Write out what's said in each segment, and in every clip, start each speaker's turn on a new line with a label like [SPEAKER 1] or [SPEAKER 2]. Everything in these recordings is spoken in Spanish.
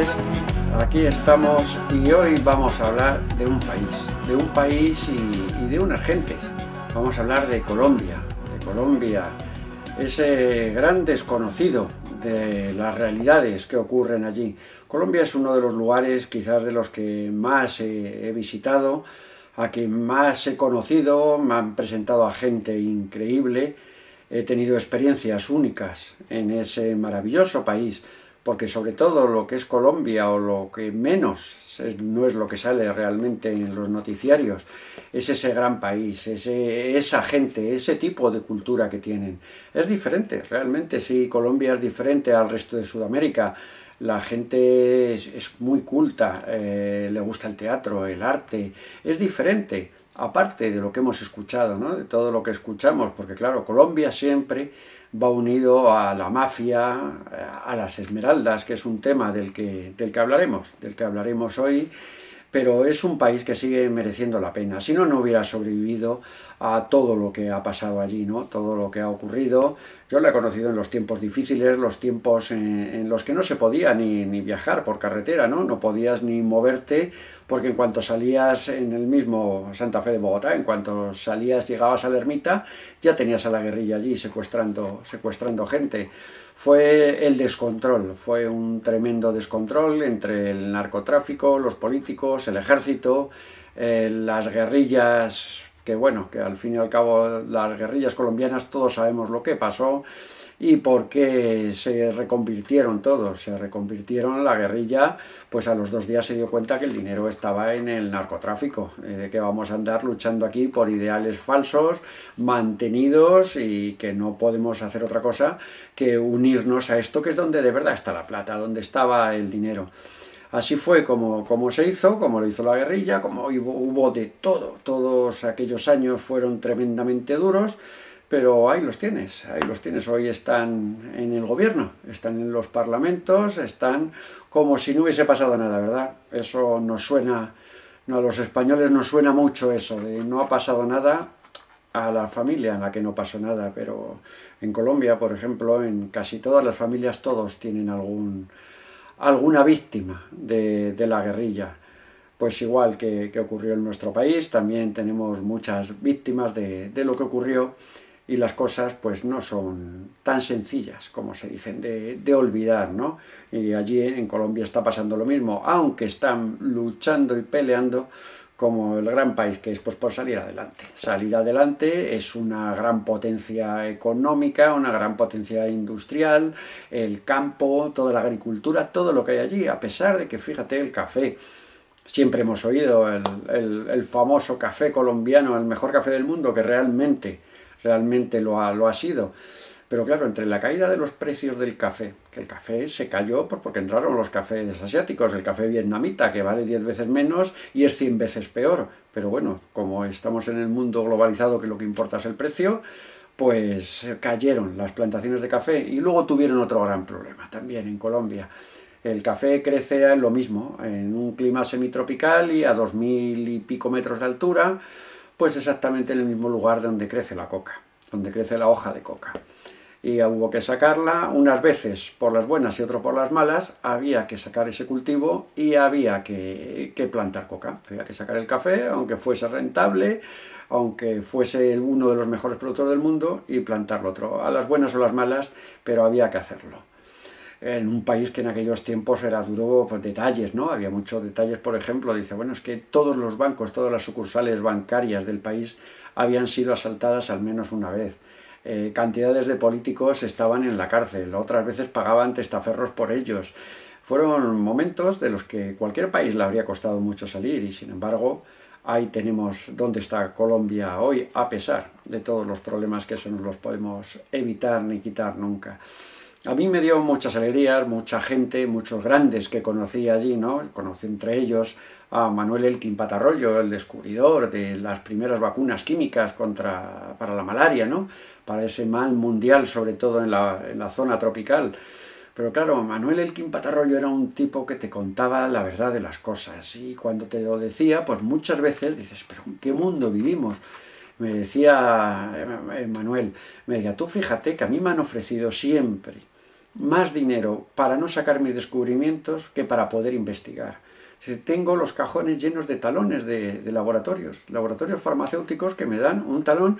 [SPEAKER 1] noches, aquí estamos y hoy vamos a hablar de un país y de unas gentes. Vamos a hablar de Colombia, ese gran desconocido de las realidades que ocurren allí. Colombia es uno de los lugares quizás de los que más he visitado, a quien más he conocido, me han presentado a gente increíble, he tenido experiencias únicas en ese maravilloso país, porque sobre todo lo que es Colombia o lo que menos no es lo que sale realmente en los noticiarios, es ese gran país, esa gente, ese tipo de cultura que tienen. Es diferente, realmente sí, Colombia es diferente al resto de Sudamérica. La gente es muy culta, le gusta el teatro, el arte, es diferente, aparte de lo que hemos escuchado, ¿no? De todo lo que escuchamos, porque claro, Colombia siempre va unido a la mafia, a las esmeraldas, que es un tema del que hablaremos hoy, pero es un país que sigue mereciendo la pena. Si no, no hubiera sobrevivido a todo lo que ha pasado allí, ¿no? Todo lo que ha ocurrido. Yo lo he conocido en los tiempos difíciles, los tiempos en los que no se podía ni viajar por carretera, ¿no? No podías ni moverte, porque en cuanto salías en el mismo Santa Fe de Bogotá, en cuanto salías, llegabas a la ermita, ya tenías a la guerrilla allí secuestrando gente. Fue el descontrol, fue un tremendo descontrol entre el narcotráfico, los políticos, el ejército, las guerrillas, que bueno, que al fin y al cabo las guerrillas colombianas todos sabemos lo que pasó y por qué se reconvirtieron todos. Se reconvirtieron la guerrilla, pues a los 2 días se dio cuenta que el dinero estaba en el narcotráfico, de que vamos a andar luchando aquí por ideales falsos, mantenidos, y que no podemos hacer otra cosa que unirnos a esto, que es donde de verdad está la plata, donde estaba el dinero. Así fue como se hizo, como lo hizo la guerrilla, como hubo de todo. Todos aquellos años fueron tremendamente duros, pero ahí los tienes. Hoy están en el gobierno, están en los parlamentos, están como si no hubiese pasado nada, ¿verdad? Eso nos suena, no, a los españoles nos suena mucho eso, de no ha pasado nada, a la familia en la que no pasó nada, pero en Colombia, por ejemplo, en casi todas las familias todos tienen alguna víctima de la guerrilla. Pues igual que ocurrió en nuestro país, también tenemos muchas víctimas de lo que ocurrió, y las cosas pues no son tan sencillas como se dicen de olvidar, ¿no? Y allí en Colombia está pasando lo mismo, aunque están luchando y peleando como el gran país que es, pues por salir adelante. Salir adelante es una gran potencia económica, una gran potencia industrial, el campo, toda la agricultura, todo lo que hay allí, a pesar de que, fíjate, el café. Siempre hemos oído el famoso café colombiano, el mejor café del mundo, que realmente lo ha sido. Pero claro, entre la caída de los precios del café, que el café se cayó porque entraron los cafés asiáticos, el café vietnamita, que vale 10 veces menos y es 100 veces peor. Pero bueno, como estamos en el mundo globalizado, que lo que importa es el precio, pues cayeron las plantaciones de café, y luego tuvieron otro gran problema también en Colombia. El café crece en lo mismo, en un clima semitropical y a 2000 y pico metros de altura, pues exactamente en el mismo lugar donde crece la coca, donde crece la hoja de coca. Y hubo que sacarla, unas veces por las buenas y otras por las malas, había que sacar ese cultivo y había que plantar coca. Había que sacar el café, aunque fuese rentable, aunque fuese uno de los mejores productos del mundo, y plantarlo otro, a las buenas o las malas, pero había que hacerlo. En un país que en aquellos tiempos era duro, pues detalles, ¿no? Había muchos detalles, por ejemplo, dice, bueno, es que todos los bancos, todas las sucursales bancarias del país habían sido asaltadas al menos una vez. Cantidades de políticos estaban en la cárcel, otras veces pagaban testaferros por ellos. Fueron momentos de los que cualquier país le habría costado mucho salir, y sin embargo ahí tenemos dónde está Colombia hoy, a pesar de todos los problemas que eso no los podemos evitar ni quitar nunca. A mí me dio muchas alegrías, mucha gente, muchos grandes que conocí allí, ¿no? Conocí entre ellos a Manuel Elkin Patarroyo, el descubridor de las primeras vacunas químicas para la malaria, ¿no? Para ese mal mundial, sobre todo en la zona tropical. Pero claro, Manuel Elkin Patarroyo era un tipo que te contaba la verdad de las cosas, y cuando te lo decía, pues muchas veces dices, pero ¿en qué mundo vivimos? Me decía Manuel, me decía, tú fíjate que a mí me han ofrecido siempre más dinero para no sacar mis descubrimientos que para poder investigar. Tengo los cajones llenos de talones de laboratorios farmacéuticos que me dan un talón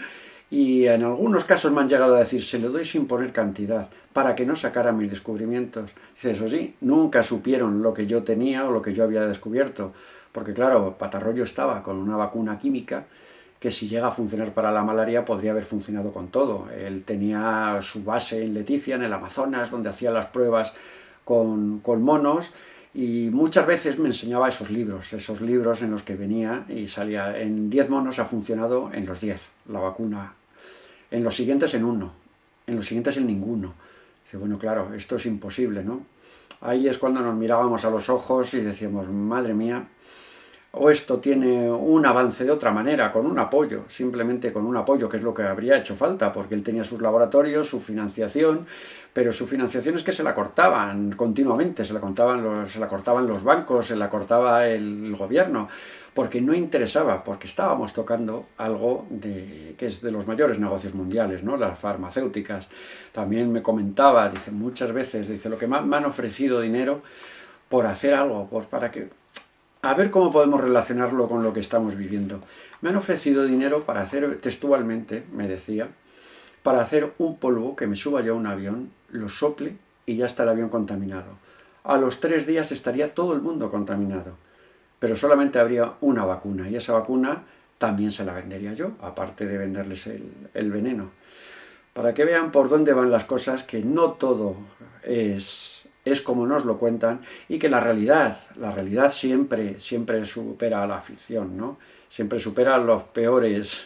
[SPEAKER 1] y en algunos casos me han llegado a decir, se lo doy sin poner cantidad, para que no sacara mis descubrimientos. Dice, eso sí, nunca supieron lo que yo tenía o lo que yo había descubierto, porque claro, Patarroyo estaba con una vacuna química que si llega a funcionar para la malaria podría haber funcionado con todo. Él tenía su base en Leticia, en el Amazonas, donde hacía las pruebas con monos, y muchas veces me enseñaba esos libros en los que venía y salía, en 10 monos ha funcionado en los 10 la vacuna, en los siguientes en 1, en los siguientes en ninguno. Dice, bueno, claro, esto es imposible, ¿no? Ahí es cuando nos mirábamos a los ojos y decíamos, madre mía, o esto tiene un avance de otra manera, con un apoyo, simplemente con un apoyo, que es lo que habría hecho falta, porque él tenía sus laboratorios, su financiación, pero su financiación es que se la cortaban continuamente, se la cortaban los bancos, se la cortaba el gobierno, porque no interesaba, porque estábamos tocando algo que es de los mayores negocios mundiales, ¿no? Las farmacéuticas. También me comentaba, dice, muchas veces, dice, lo que me han ofrecido dinero por hacer algo, pues para que... A ver cómo podemos relacionarlo con lo que estamos viviendo. Me han ofrecido dinero para hacer, textualmente, me decía, para hacer un polvo que me suba yo a un avión, lo sople y ya está el avión contaminado. A los 3 días estaría todo el mundo contaminado, pero solamente habría una vacuna y esa vacuna también se la vendería yo, aparte de venderles el veneno. Para que vean por dónde van las cosas, que no todo es como nos lo cuentan y que la realidad siempre supera a la ficción, ¿no? Siempre supera los peores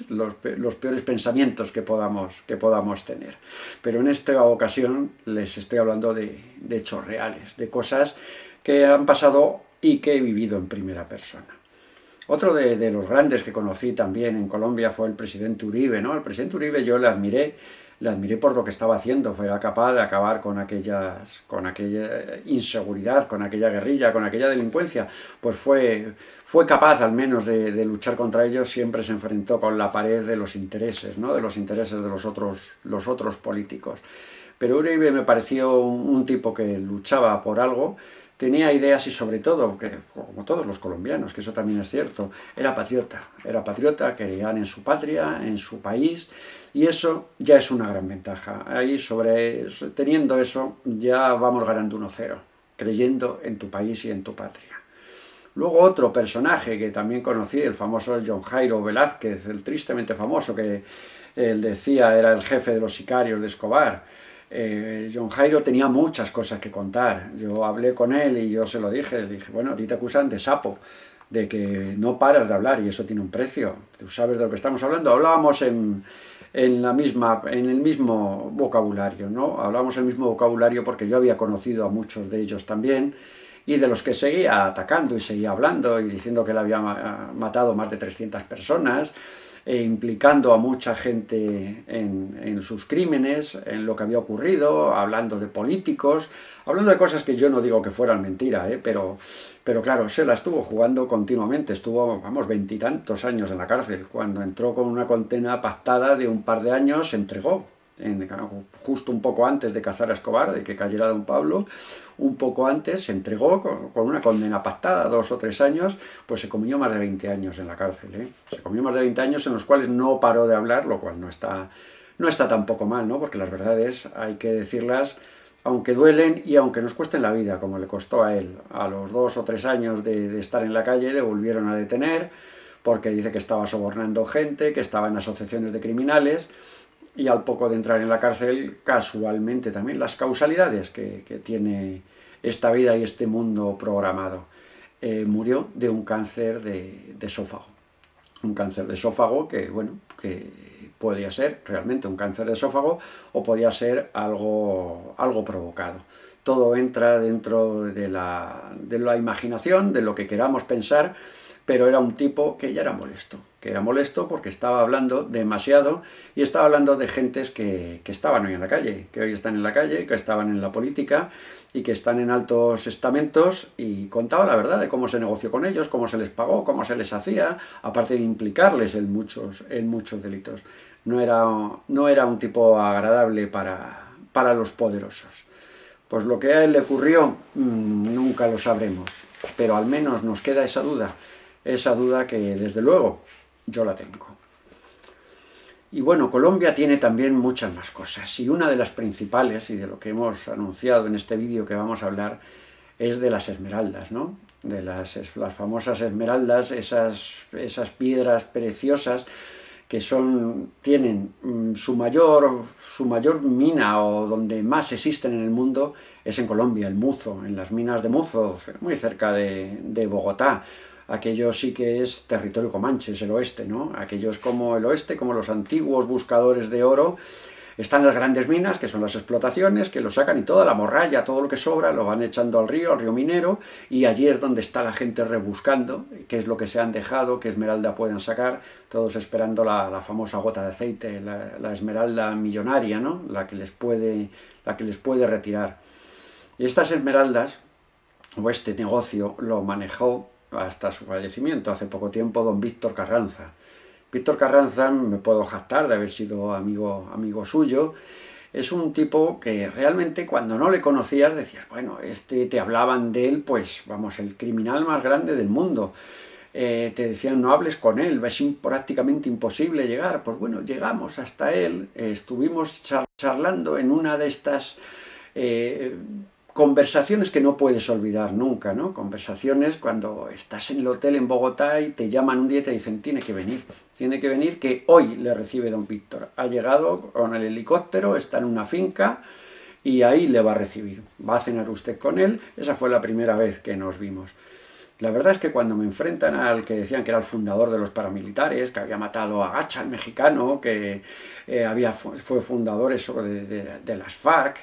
[SPEAKER 1] pensamientos que podamos tener. Pero en esta ocasión les estoy hablando de hechos reales, de cosas que han pasado y que he vivido en primera persona. Otro de los grandes que conocí también en Colombia fue el presidente Uribe, ¿no? El presidente Uribe yo le admiré por lo que estaba haciendo, era capaz de acabar con aquella inseguridad, con aquella guerrilla, con aquella delincuencia, pues fue capaz al menos de luchar contra ellos, siempre se enfrentó con la pared de los intereses, ¿no? De los intereses de los otros políticos. Pero Uribe me pareció un tipo que luchaba por algo, tenía ideas y sobre todo, que, como todos los colombianos, que eso también es cierto, era patriota, creían en su patria, en su país, y eso ya es una gran ventaja. Ahí teniendo eso ya vamos ganando 1-0, creyendo en tu país y en tu patria. Luego otro personaje que también conocí, el famoso John Jairo Velázquez, el tristemente famoso, que él decía era el jefe de los sicarios de Escobar. John Jairo tenía muchas cosas que contar. Yo hablé con él y yo se lo dije, bueno, a ti te acusan de sapo, de que no paras de hablar y eso tiene un precio. Tú sabes de lo que estamos hablando. Hablábamos en el mismo vocabulario, ¿no? Hablábamos el mismo vocabulario porque yo había conocido a muchos de ellos también y de los que seguía atacando y seguía hablando y diciendo que él había matado más de 300 personas, implicando a mucha gente en sus crímenes, en lo que había ocurrido, hablando de políticos, hablando de cosas que yo no digo que fueran mentira, pero claro, se la estuvo jugando continuamente, estuvo, 20 y tantos años en la cárcel. Cuando entró con una condena pactada de un par de años, se entregó, justo un poco antes de cazar a Escobar, de que cayera Don Pablo, un poco antes se entregó con una condena pactada, 2 o 3 años, pues se comió más de 20 años en la cárcel, Se comió más de 20 años en los cuales no paró de hablar, lo cual no está tampoco mal, ¿no? Porque las verdades hay que decirlas, aunque duelen y aunque nos cuesten la vida, como le costó a él. A los 2 o 3 años de estar en la calle le volvieron a detener, porque dice que estaba sobornando gente, que estaba en asociaciones de criminales, y al poco de entrar en la cárcel, casualmente también las causalidades que tiene esta vida y este mundo programado. Murió de un cáncer de esófago. Un cáncer de esófago que podía ser realmente un cáncer de esófago o podía ser algo provocado. Todo entra dentro de la imaginación, de lo que queramos pensar, pero era un tipo que ya era molesto porque estaba hablando demasiado y estaba hablando de gentes que estaban hoy en la calle, que hoy están en la calle, que estaban en la política y que están en altos estamentos, y contaba la verdad de cómo se negoció con ellos, cómo se les pagó, cómo se les hacía, aparte de implicarles en muchos delitos. No era un tipo agradable para los poderosos. Pues lo que a él le ocurrió, nunca lo sabremos, pero al menos nos queda esa duda que desde luego yo la tengo. Y bueno, Colombia tiene también muchas más cosas, y una de las principales, y de lo que hemos anunciado en este vídeo que vamos a hablar, es de las esmeraldas, ¿no? De las famosas esmeraldas, esas piedras preciosas que tienen su mayor mina, o donde más existen en el mundo, es en Colombia, el Muzo, en las minas de Muzo, muy cerca de Bogotá. Aquello sí que es territorio comanche, es el oeste, ¿no? Aquello es como el oeste, como los antiguos buscadores de oro. Están las grandes minas, que son las explotaciones, que lo sacan y toda la morralla, todo lo que sobra, lo van echando al río Minero, y allí es donde está la gente rebuscando qué es lo que se han dejado, qué esmeralda pueden sacar, todos esperando la famosa gota de aceite, la esmeralda millonaria, ¿no? La que les puede retirar. Y estas esmeraldas, o este negocio, lo manejó hasta su fallecimiento, hace poco tiempo, don Víctor Carranza. Víctor Carranza, me puedo jactar de haber sido amigo suyo, es un tipo que realmente cuando no le conocías decías, bueno, te hablaban de él, pues vamos, el criminal más grande del mundo. Te decían, no hables con él, es prácticamente imposible llegar. Pues bueno, llegamos hasta él, estuvimos charlando en una de estas conversaciones que no puedes olvidar nunca, ¿no? Conversaciones cuando estás en el hotel en Bogotá y te llaman un día y te dicen, tiene que venir, que hoy le recibe don Víctor. Ha llegado con el helicóptero, está en una finca y ahí le va a recibir. Va a cenar usted con él. Esa fue la primera vez que nos vimos. La verdad es que cuando me enfrentan al que decían que era el fundador de los paramilitares, que había matado a Gacha, el mexicano, que fue fundador de las FARC,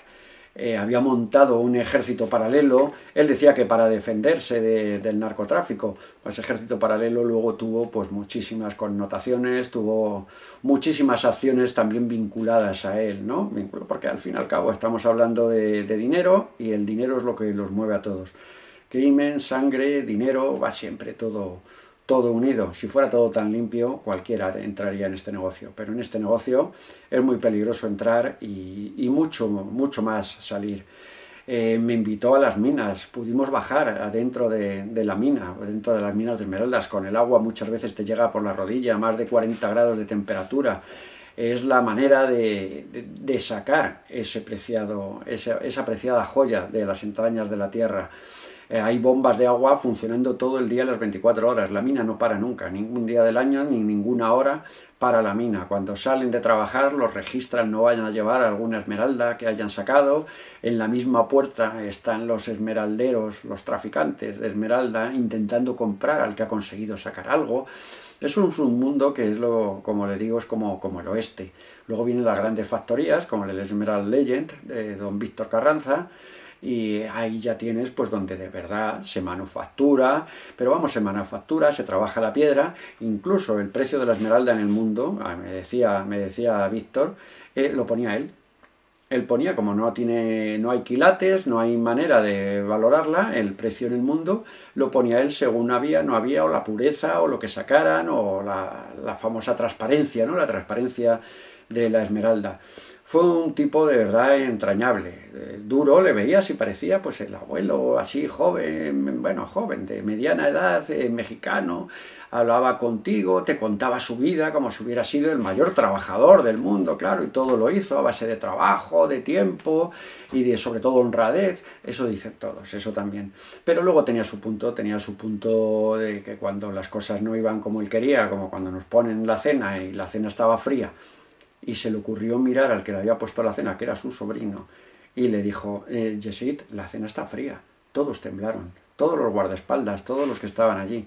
[SPEAKER 1] había montado un ejército paralelo. Él decía que para defenderse del narcotráfico. Ese ejército paralelo luego tuvo pues muchísimas connotaciones, tuvo muchísimas acciones también vinculadas a él, ¿no? Porque al fin y al cabo estamos hablando de dinero, y el dinero es lo que los mueve a todos. Crimen, sangre, dinero, va siempre todo unido. Si fuera todo tan limpio, cualquiera entraría en este negocio, pero en este negocio es muy peligroso entrar y mucho más salir. Me invitó a las minas, pudimos bajar adentro de la mina, dentro de las minas de esmeraldas, con el agua muchas veces te llega por la rodilla, más de 40 grados de temperatura. Es la manera de sacar esa preciada joya de las entrañas de la tierra. Hay bombas de agua funcionando todo el día, las 24 horas. La mina no para nunca, ningún día del año ni ninguna hora para la mina. Cuando salen de trabajar los registran, no vayan a llevar alguna esmeralda que hayan sacado. En la misma puerta están los esmeralderos, los traficantes de esmeralda, intentando comprar al que ha conseguido sacar algo. Es un submundo que es como le digo, es como el oeste. Luego vienen las grandes factorías, como el Esmeralda Legend de don Víctor Carranza, y ahí ya tienes pues donde de verdad se manufactura, pero vamos, se manufactura, se trabaja la piedra, incluso el precio de la esmeralda en el mundo, me decía Víctor, lo ponía él. Él ponía, como no hay quilates, no hay manera de valorarla, el precio en el mundo, lo ponía él según no había, o la pureza, o lo que sacaran, o la famosa transparencia, ¿no? La transparencia de la esmeralda. Fue un tipo de verdad entrañable, duro, le veías y parecía pues el abuelo así joven, de mediana edad, mexicano, hablaba contigo, te contaba su vida como si hubiera sido el mayor trabajador del mundo, claro, y todo lo hizo a base de trabajo, de tiempo y de sobre todo honradez. Eso dicen todos, eso también. Pero luego tenía su punto de que cuando las cosas no iban como él quería, como cuando nos ponen la cena y la cena estaba fría, y se le ocurrió mirar al que le había puesto la cena, que era su sobrino, y le dijo, Yesid, la cena está fría. Todos temblaron, todos los guardaespaldas, todos los que estaban allí.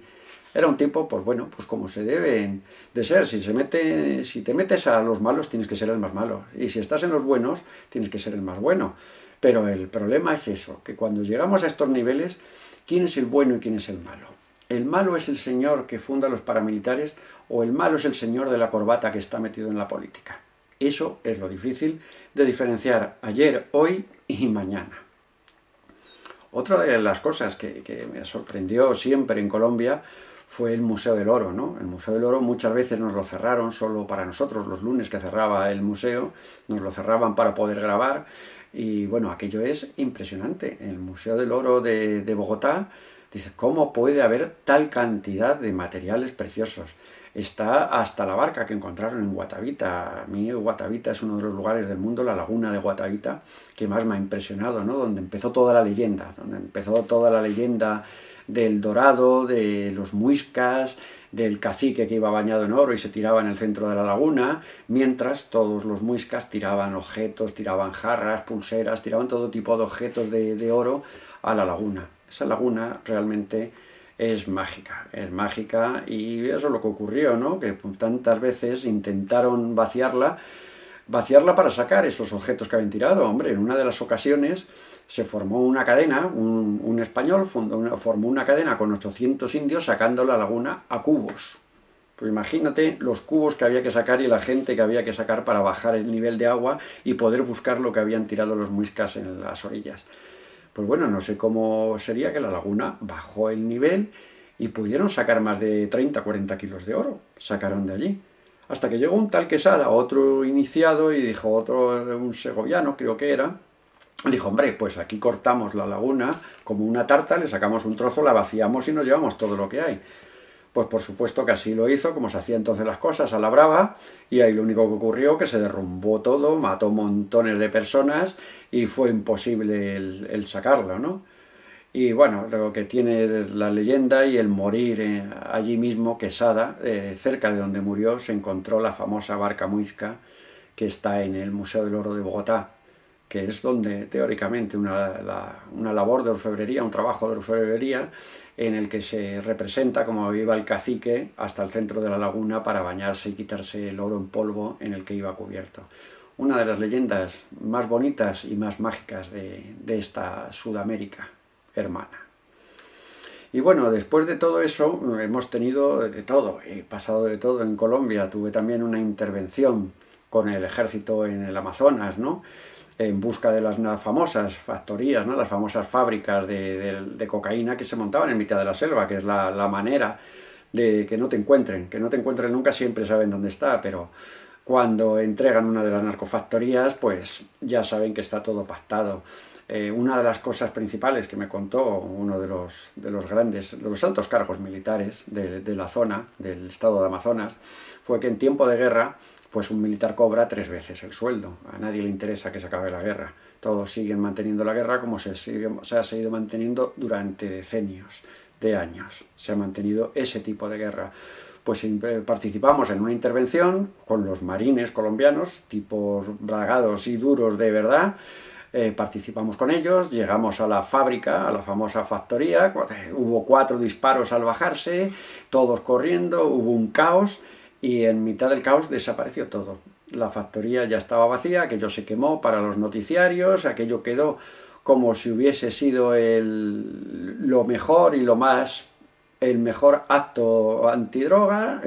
[SPEAKER 1] Era un tipo, pues bueno, pues como se deben de ser. Si te metes a los malos, tienes que ser el más malo. Y si estás en los buenos, tienes que ser el más bueno. Pero el problema es eso, que cuando llegamos a estos niveles, ¿quién es el bueno y quién es el malo? ¿El malo es el señor que funda los paramilitares o el malo es el señor de la corbata que está metido en la política? Eso es lo difícil de diferenciar ayer, hoy y mañana. Otra de las cosas que me sorprendió siempre en Colombia fue el Museo del Oro, ¿no? El Museo del Oro muchas veces nos lo cerraron solo para nosotros, los lunes que cerraba el museo, nos lo cerraban para poder grabar. Y bueno, aquello es impresionante. El Museo del Oro de Bogotá dice, ¿cómo puede haber tal cantidad de materiales preciosos? Está hasta la barca que encontraron en Guatavita. A mí Guatavita es uno de los lugares del mundo, la laguna de Guatavita, que más me ha impresionado, ¿no? Donde empezó toda la leyenda, del Dorado, de los muiscas, del cacique que iba bañado en oro y se tiraba en el centro de la laguna, mientras todos los muiscas tiraban objetos, tiraban jarras, pulseras, tiraban todo tipo de objetos de oro a la laguna. Esa laguna realmente es mágica y eso es lo que ocurrió, ¿no? Que tantas veces intentaron vaciarla para sacar esos objetos que habían tirado. Hombre, en una de las ocasiones se formó una cadena, un español formó una cadena con 800 indios sacando la laguna a cubos. Pues imagínate los cubos que había que sacar y la gente que había que sacar para bajar el nivel de agua y poder buscar lo que habían tirado los muiscas en las orillas. Pues bueno, no sé cómo sería que la laguna bajó el nivel y pudieron sacar más de 30-40 kilos de oro, sacaron de allí. Hasta que llegó un tal Quesada, otro iniciado, y dijo, un segoviano creo que era, dijo, hombre, pues aquí cortamos la laguna como una tarta, le sacamos un trozo, la vaciamos y nos llevamos todo lo que hay. Pues por supuesto que así lo hizo, como se hacía entonces las cosas, a la brava, y ahí lo único que ocurrió que se derrumbó todo, mató montones de personas y fue imposible el sacarlo, ¿no? Y bueno, lo que tiene es la leyenda y el morir allí mismo, Quesada, cerca de donde murió, se encontró la famosa barca muisca que está en el Museo del Oro de Bogotá, que es donde teóricamente una labor de orfebrería, un trabajo de orfebrería, en el que se representa cómo iba el cacique hasta el centro de la laguna para bañarse y quitarse el oro en polvo en el que iba cubierto. Una de las leyendas más bonitas y más mágicas de esta Sudamérica hermana. Y bueno, después de todo eso, hemos tenido de todo, he pasado de todo en Colombia. Tuve también una intervención con el ejército en el Amazonas, ¿no? En busca de las famosas factorías, ¿no? Las famosas fábricas de cocaína que se montaban en mitad de la selva, que es la manera de que no te encuentren nunca, siempre saben dónde está, pero cuando entregan una de las narcofactorías, pues ya saben que está todo pactado. Una de las cosas principales que me contó uno de los altos cargos militares de la zona, del estado de Amazonas, fue que en tiempo de guerra, pues un militar cobra 3 veces el sueldo. A nadie le interesa que se acabe la guerra. Todos siguen manteniendo la guerra como se ha seguido manteniendo durante decenios de años. Se ha mantenido ese tipo de guerra. Pues participamos en una intervención con los marines colombianos, tipos bragados y duros de verdad. Participamos con ellos, llegamos a la fábrica, a la famosa factoría, hubo 4 disparos al bajarse, todos corriendo, hubo un caos y en mitad del caos desapareció todo. La factoría ya estaba vacía, aquello se quemó para los noticiarios, aquello quedó como si hubiese sido lo mejor y el mejor acto antidroga.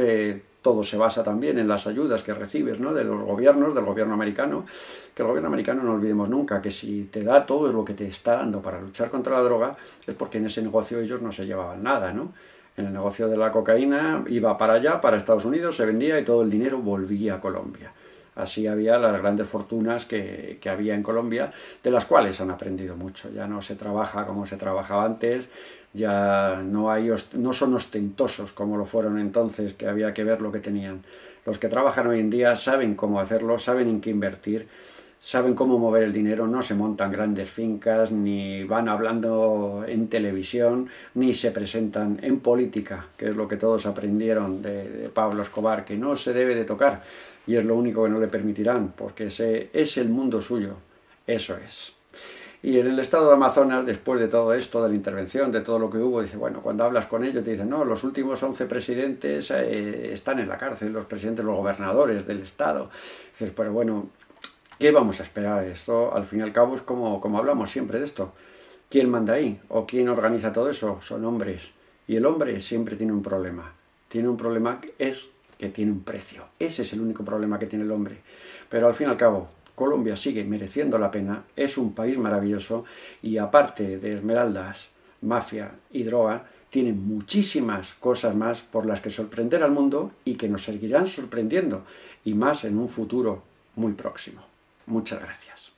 [SPEAKER 1] Todo se basa también en las ayudas que recibes, ¿no? De los gobiernos, del gobierno americano, que el gobierno americano, no olvidemos nunca, que si te da todo lo que te está dando para luchar contra la droga, es porque en ese negocio ellos no se llevaban nada, ¿no? En el negocio de la cocaína iba para allá, para Estados Unidos, se vendía y todo el dinero volvía a Colombia. Así había las grandes fortunas que había en Colombia, de las cuales han aprendido mucho. Ya no se trabaja como se trabajaba antes, ya no son ostentosos como lo fueron entonces, que había que ver lo que tenían. Los que trabajan hoy en día saben cómo hacerlo, saben en qué invertir, saben cómo mover el dinero, no se montan grandes fincas, ni van hablando en televisión, ni se presentan en política, que es lo que todos aprendieron de Pablo Escobar, que no se debe de tocar, y es lo único que no le permitirán, porque ese es el mundo suyo, eso es. Y en el estado de Amazonas, después de todo esto, de la intervención, de todo lo que hubo, dice, bueno, cuando hablas con ellos te dicen, no, los últimos 11 presidentes están en la cárcel, los presidentes, los gobernadores del estado. Dices, pero bueno, ¿qué vamos a esperar de esto? Al fin y al cabo es como hablamos siempre de esto. ¿Quién manda ahí? ¿O quién organiza todo eso? Son hombres. Y el hombre siempre tiene un problema. Tiene un problema que tiene un precio. Ese es el único problema que tiene el hombre. Pero al fin y al cabo, Colombia sigue mereciendo la pena, es un país maravilloso y aparte de esmeraldas, mafia y droga, tiene muchísimas cosas más por las que sorprender al mundo y que nos seguirán sorprendiendo, y más en un futuro muy próximo. Muchas gracias.